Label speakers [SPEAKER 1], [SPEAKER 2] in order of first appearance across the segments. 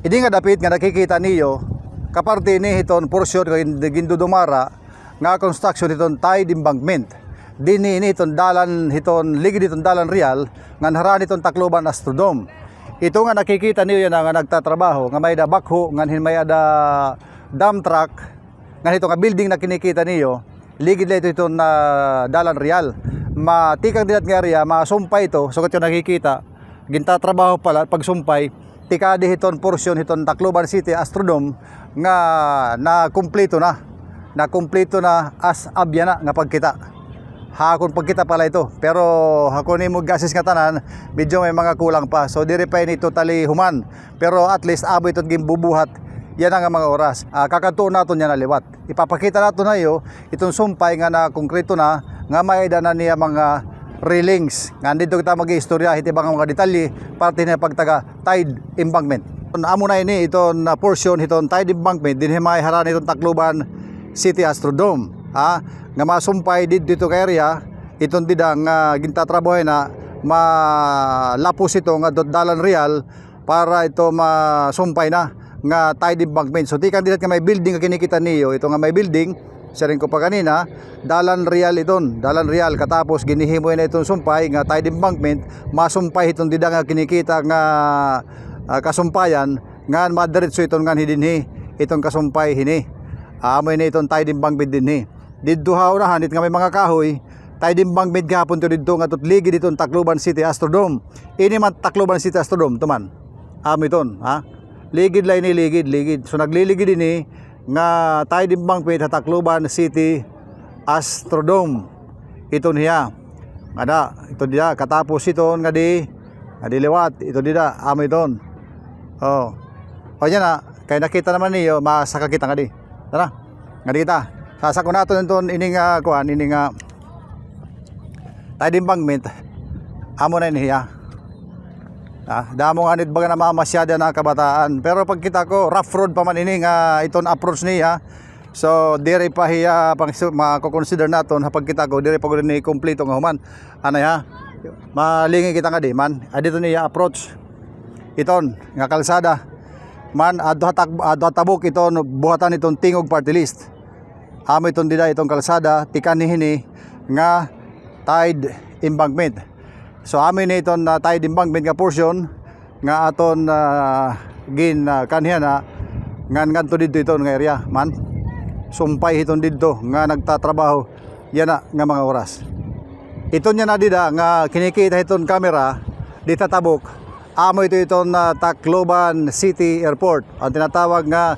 [SPEAKER 1] Hindi nga dapit nga nakikita niyo kaparte ni hiton portion gindudumara nga construction hiton tide embankment. Dini ni hiton dalan hiton ligid hiton dalan real nga haran hiton Tacloban Astrodome. Ito nga nakikita niyo nga nagtatrabaho nga may da backhoe nga may da dump truck nga hiton nga building na kinikita niyo ligid ito hiton dalan real. Matikang dinat nga area masumpay ito so kung nakikita gintatrabaho pala pagsumpay tikadi hiton portion hiton Tacloban City Astrodome nga na kumpleto na as abya na nga pagkita. Hakon pagkita pala ito pero hakon ni mo gases nga tanan medyo may mga kulang pa so diri pa ni totally human pero at least abo ito gimbubuhat yan ang mga oras. Kakatuon naton yan na liwat. Ipapakita nato na iyo itong sumpay nga na konkreto na nga may na niya mga railings. Nga dito kita mag-istorya hitibang mga detalye parte na pagtaga tide embankment. Amo na ini iton portion hiton tide embankment din may haran iton Tacloban City Astrodome. Nga masumpay dito kay area iton didang gintatrabaho na malapos ito nga dalan real para ito masumpay na nga tide embankment. So tikan dilat nga may building nga kinikita niyo ito nga may building sharing ko pa kanina dalan real iton dalan real katapos ginihimo na itong sumpay nga tide embankment masumpay iton dida nga kinikita nga kasumpayan nga madiretso iton nga hidinhi itong kasumpay hini amoy na iton tide embankment dinhi didto haunahan it nga may mga kahoy tide embankment gahapon to didto nga ligid itong Tacloban City Astrodome ini man Tacloban City Astrodome tuman amoy iton ligid lay ni ligid so nagliligid ini nga tide embankment sa Tacloban City Astrodome ito niya ada ito dia katapos ito nga di liwat ito dia amo iton o yan na kay nakita naman niyo masaka kita nga di tara nga di kita sasako naton iton ining kuan ining tide embankment amo na niya damo nga nit baga na mamasyada na kabataan pero pag kita ko rough road pa man ini nga iton approach niya so dire pa hiya pang mako-consider naton pag kita ko dire pa ko ni kompleto nga human malingi kita nga di man adito niya approach iton nga kalsada man adto tabok iton buhatan iton tingog party list amo iton dida itong kalsada tikan hini nga tide embankment. So amin na iton tide embankment nga portion nga aton kanhiya na nganto dito iton nga area man sumpay iton dito nga nagtatrabaho yan na nga mga oras iton nya na dida nga kinikita iton camera dita tabok amo ito iton Tacloban City Airport ang tinatawag nga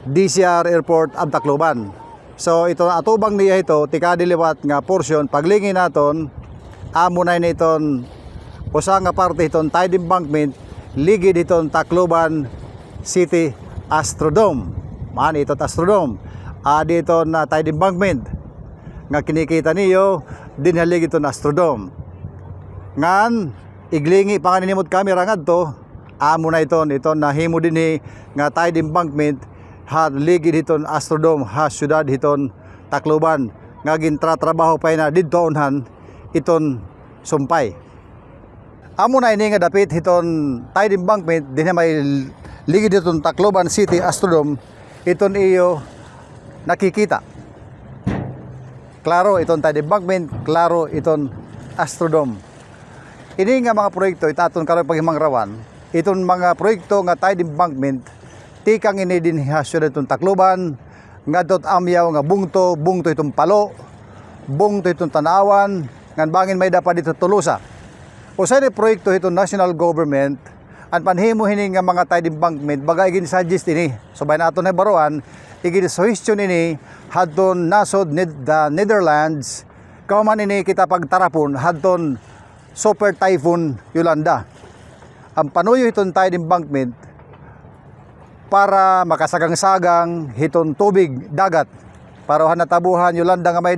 [SPEAKER 1] DCR Airport of Tacloban. So ito atubang niya ito tikadi liwat nga portion paglingi naton amo na iton usa nga parte iton tide embankment ligid iton Tacloban City Astrodome man ito Astrodome dito na tide embankment nga kinikita niyo dinhalig iton Astrodome ngan iglingi panganinimod camera ngadto amo na iton nahimo dinhi nga tide embankment ligid iton Astrodome syudad iton Tacloban nga gintratrabaho pa na didto unhan iton sumpay. Amo na ini nga dapit hiton tide embankment dinhi may ligid iton Tacloban City Astrodome iton iyo nakikita. Klaro iton tide embankment, klaro iton Astrodome. Ini nga mga proyekto itaton karon paghimangrawan iton mga proyekto nga tide embankment tikang ini din syudad iton Tacloban ngadto amyaw nga bungto itong palo bungto itong tanawan ngan bangin may dapat dito Tolosa. Usa ni proyekto ito national government ang panhimo hini nga mga tide embankment bagay gin suggest ini. So bay naton na baruan igin suggestion ini hadton nasod the Netherlands kauman ini kita pagtarapon hadton Super Typhoon Yolanda. Ang panuyo iton tide embankment para makasagang-sagang hiton tubig dagat para natabuhan Yolanda nga may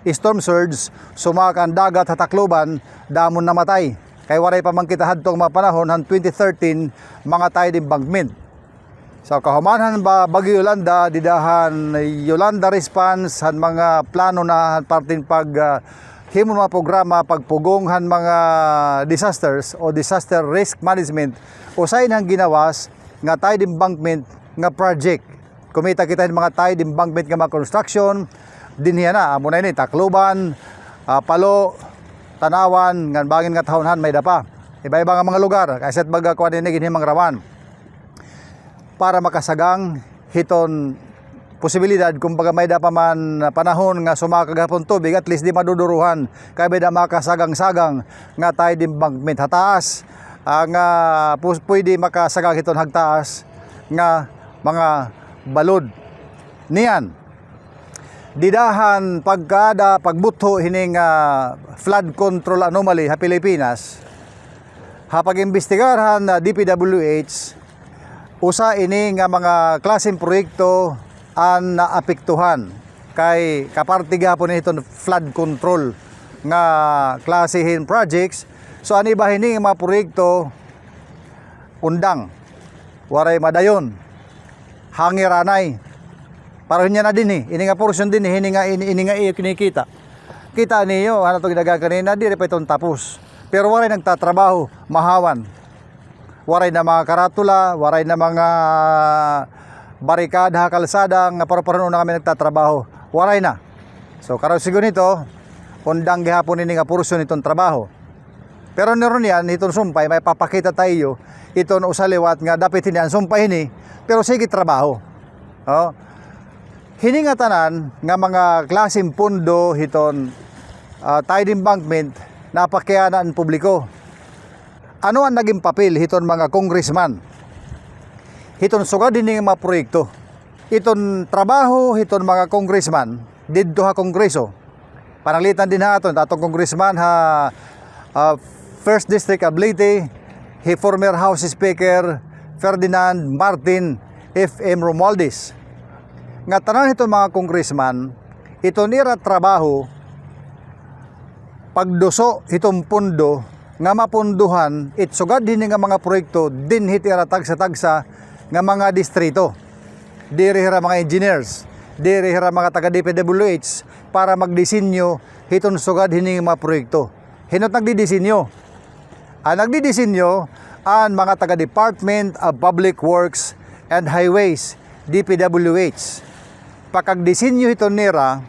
[SPEAKER 1] storm surge sumakan dagat sa Tacloban damon namatay kay waray pa man kita hadtong mga panahon han 2013 mga tide embankment. So kahumanhan ba bagyo Yolanda didahan Yolanda response han mga plano na parting pag himo mga programa pagpugonghan mga disasters o disaster risk management usain ang ginawas nga tide embankment nga project. Kumita kita yung mga tide embankment nga mga construction dinhi na amo na ini Tacloban, Palo, Tanawan ngan bangin nga tahonhan may dapa. Iba-iba nga mga lugar kasi at baga kuan ini ginhimang rawan para makasagang hiton posibilidad kung baga may dapa man panahon nga sumakag hapon tubig at least di maduduruhan kay may da makasagang-sagang nga tide embankment hataas nga pwede makasagang hiton hagtaas nga mga balod niyan. Didahan pagkada pagbutho hining flood control anomaly sa Pilipinas, hapag-imbestigahan na DPWH usa ini nga mga klaseng proyekto ang naapektuhan kay kaparte gapon itong flood control nga klasihin projects. So ani ba hini mga proyekto undang waray madayon hangiranay para niya na din ini nga portion din ini nga iyo kinikita kita niyo ano to ginaga kanina di pa itong tapos pero waray nagtatrabaho mahawan, waray na mga karatula, waray na mga barikada kalsada nga para-para na kami nagtatrabaho waray na. So karon siguro nito undang gihapon ini nga portion itong trabaho pero niron yan itong sumpay may papakita tayo itong usaliwat nga dapat hindi ang sumpay ini pero sige trabaho. Hini nga tanan nga mga klaseng pundo hiton tide embankment napakyanan publiko. Ano ang naging papel hiton mga congressman? Hiton sugad din mga proyekto. Hiton trabaho hiton mga congressman didto ha kongreso. Pananglitan din ha aton atong congressman ha First District of Leyte, he former House Speaker Ferdinand Martin F.M. Romualdez. Nga tanan itong mga congressman, ito nira trabaho, pagduso itong pundo, nga mapunduhan, itsugad din nga mga proyekto, din hitira tagsa-tagsa nga mga distrito. Dirihira mga engineers, dirihira mga taga-DPWH, para magdisenyo, hitong sugad hini mga proyekto. Hinot nagdidisenyo. Ang nagdidisenyo, ang mga taga-Department of Public Works and Highways, DPWH. Pagkagdisenyo ito nira,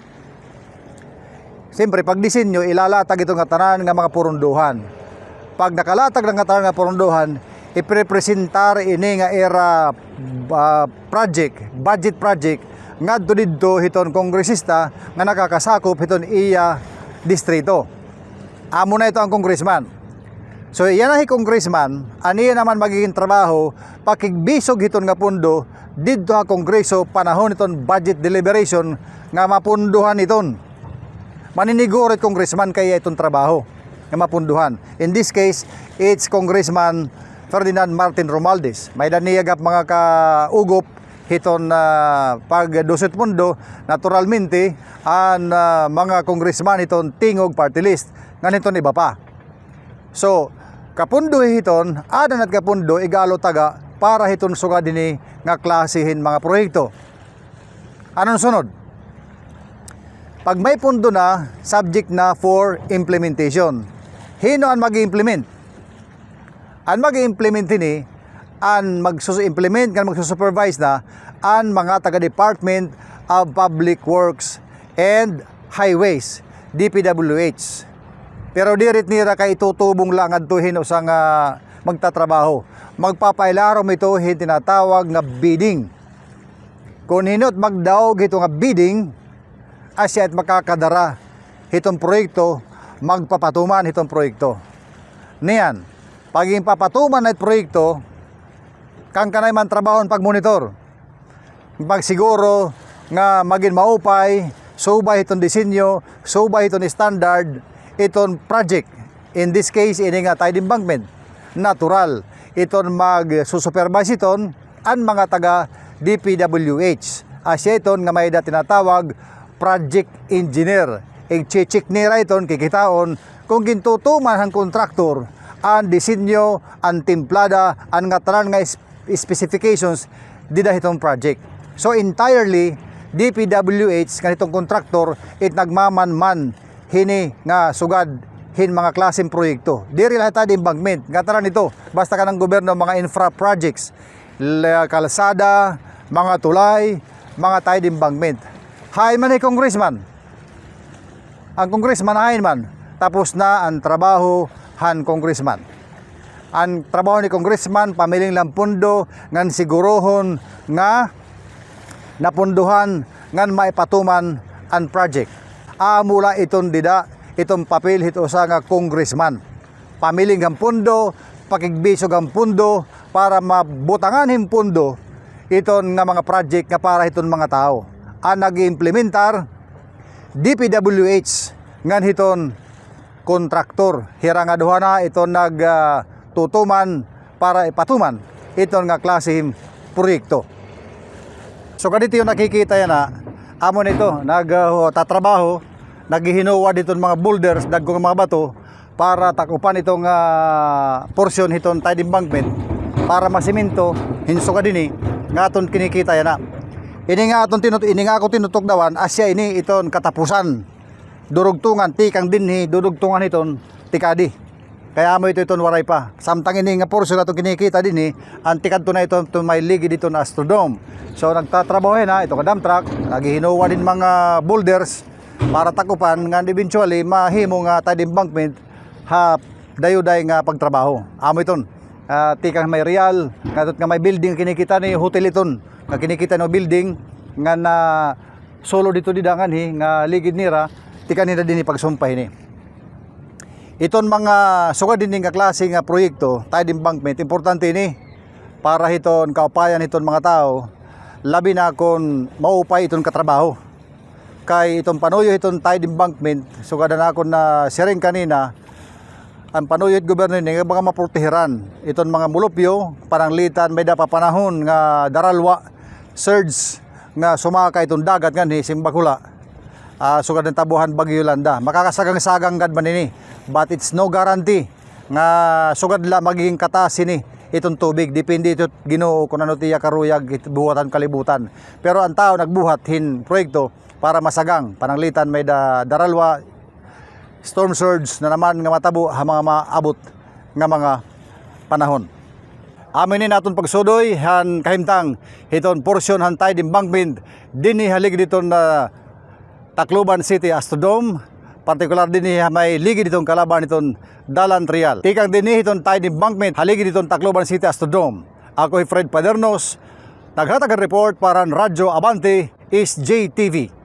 [SPEAKER 1] siyempre pagdisenyo ilalatag ito nga tanan nga mga purunduhan. Pag nakalatag ng nga tanan nga purunduhan, iprepresentar ini nga era budget project ngadto didto hiton kongresista nga nakakasakop hiton iya distrito. Amo na ito ang congressman. So yan na congressman, aniya naman magiging trabaho pakigbisog hiton nga pundo didto ha kongreso panahon iton budget deliberation nga mapunduhan iton. Maninigurit congressman kaya itong trabaho nga mapunduhan. In this case, it's Congressman Ferdinand Martin Romualdez. May daniyagap mga kaugop hiton pagdusit mundo naturalmente ang mga congressman iton tingog party list nganiton iba pa. So kapundo hiton adan at kapundo igalo taga para hiton sugad dinhi nga klasihin mga proyekto. Anong sunod? Pag may pundo na, subject na for implementation. Hino ang mag-implement? Ang mag-implement ini, ang mag-implement, kan mag-supervise na, ang mga taga-Department of Public Works and Highways, DPWH. Pero dirit nira kay itutubong lang adtuhin usang magtatrabaho. Magpapailarom ito tinatawag nga bidding. Kung hinot magdaog ito nga bidding, asya at makakadara itong proyekto, magpapatuman itong proyekto. Niyan, paging papatuman na proyekto, kang kanay man trabahon pag-monitor. Pagsiguro nga maging maupay, subay itong disenyo, subay itong standard, itong project. In this case, ini nga tide embankment. Natural. Itong mag-supervise iton ang mga taga DPWH. Asya iton nga may tinatawag project engineer. I-check nira iton kikitaon kung gintutuman ang kontraktor ang disenyo, ang timplada, ang nga tanan nga specifications dida itong project. So entirely DPWH kanitong kontraktor it nagmaman-man hini nga sugad hin mga klaseng proyekto. Diri lahat tadi embankment nga tanan ito basta kanang gobyerno mga infra projects kalsada, mga tulay, mga tide embankment. Hain man congressman. Ang congressman hain man. Tapos na ang trabaho han congressman. Ang trabaho ni congressman pamiling lang pundo ngan sigurohon nga napunduhan ngan maipatuman ang project. Mula iton dida itong papel hito sa nga congressman. Pamiling ang pundo, pakigbisog ang pundo para mabutangan him pundo iton nga mga project nga para iton mga tao. Ang nag-implementar DPWH ngan hiton kontraktor hirang aduhana iton nagtutuman para ipatuman iton nga klaseng proyekto. So kadito yung nakikita yan amon ito nagtatrabaho, naghihinuwa dito mga boulders, dagkong mga bato para takupan itong portion hiton tide embankment para masiminto hinso ka dinhi nga aton kinikita yan ini nga ako tinutok dawan asya ini iton katapusan durugtungan tikang dinhi durugtungan iton tikadi kaya amo iton waray pa samtang ini nga portion aton kinikita dinhi ang tikadto na iton may ligi dito na Astrodome. So nagtatrabaho na ito ka dump truck, naghihinuwa din mga boulders para takupan nga eventually mahimo nga tide embankment dayo-day nga pagtrabaho. Amo iton tikang may real nga may building kinikita ni hotel iton nga kinikita no building nga na solo dito didangan nga ligid nira tikan nila din pagsumpay ni. Iton mga sugad din nga klase nga proyekto tide embankment importante ni para hiton kaupayan hiton mga tao labi na kung maupay iton katrabaho. Kay itong panuyo iton tide embankment sugad na ako na sharing kanina ang panuyo it gobyerno ni nga maprotehiran iton mga mulupyo pananglitan may dapa panahon nga daralwa surge nga sumaka itong dagat nga ni Simbakula. Sugad ng tabuhan Bagyo Yolanda makakasagang-sagang gad man ini but it's no guarantee nga sugad la magiging kataas ini itong tubig depende ito Ginoo kung ano tiya karuyag buhatan kalibutan pero ang tao nagbuhat hin proyekto para masagang pananglitan may daralwa storm surge na naman nga matabo ha mga maabot nga mga panahon. Aminin naton pagsudoy han kahimtang hiton portion han tide embankment dinhi halig dito na Tacloban City Astrodome, partikular dinhi may ligi ditong kalaban iton Dalan Trial. Tikang dinhi iton tide embankment haligi ditong Tacloban City Astrodome. Ako Fred Padernos, naghatag report para Radyo Abante is JTV.